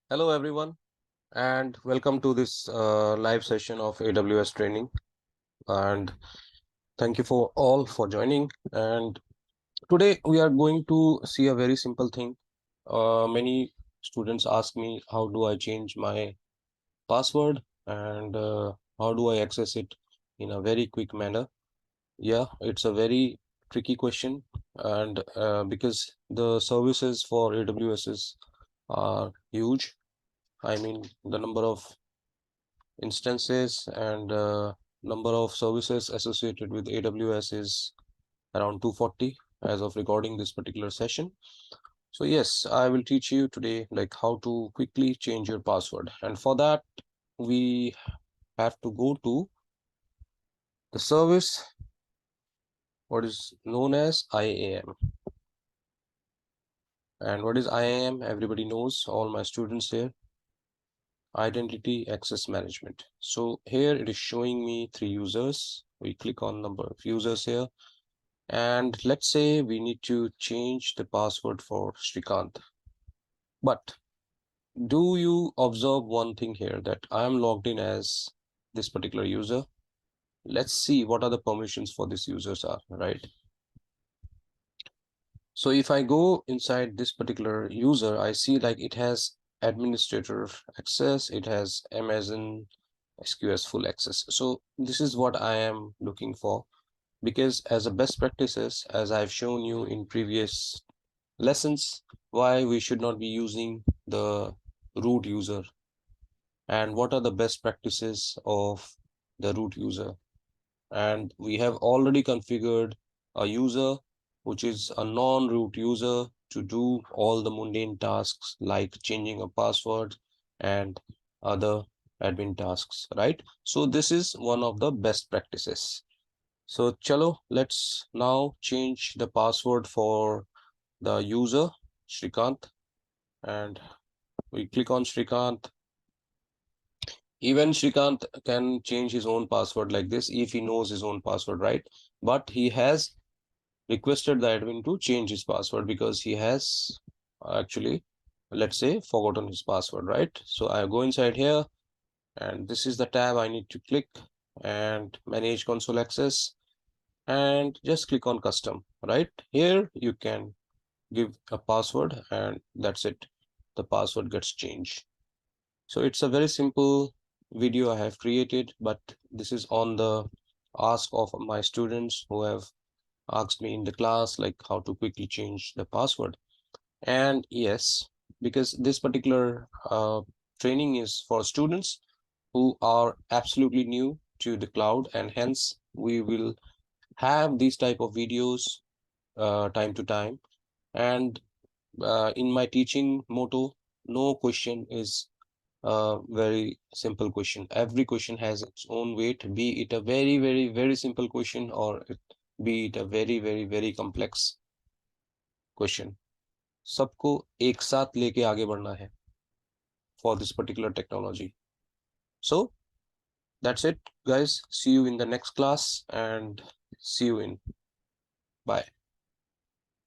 Hello everyone and welcome to this live session of AWS training, and thank you for all for joining. And today we are going to see a very simple thing. Many students ask me, how do I change my password, and how do I access it in a very quick manner? Yeah, it's a very tricky question, and because the services for AWS are huge. I mean, the number of instances and number of services associated with AWS is around 240 as of recording this particular session. So yes, I will teach you today like how to quickly change your password. And for that, we have to go to the service, what is known as IAM. And what is IAM? Everybody knows, all my students here, Identity Access Management. So here it is showing me 3 users. We click on number of users here. And let's say we need to change the password for Srikant. But do you observe one thing here, that I am logged in as this particular user? Let's see what are the permissions for this users are, right? So if I go inside this particular user, I see like it has administrator access, it has Amazon SQS full access. So this is what I am looking for, because as a best practices, as I've shown you in previous lessons, why we should not be using the root user and what are the best practices of the root user. And we have already configured a user which is a non-root user to do all the mundane tasks like changing a password and other admin tasks, right? So this is one of the best practices. So chalo, let's now change the password for the user Srikant, and we click on Srikant. Even Srikant can change his own password like this if he knows his own password, right? But he has requested the admin to change his password because he has actually, let's say, forgotten his password, right? So I go inside here, and this is the tab I need to click, and manage console access, and just click on custom, right? Here you can give a password, and that's it. The password gets changed. So it's a very simple video I have created, but this is on the ask of my students who have asked me in the class, like how to quickly change the password. And yes, because this particular training is for students who are absolutely new to the cloud, and hence we will have these type of videos time to time. And in my teaching motto, no question is a very simple question. Every question has its own weight, be it a very, very, very simple question, or be it a very, very, very complex question. सबको एक साथ लेके आगे बढ़ना है for this particular technology. So that's it, guys. See you in the next class, and see you in. Bye.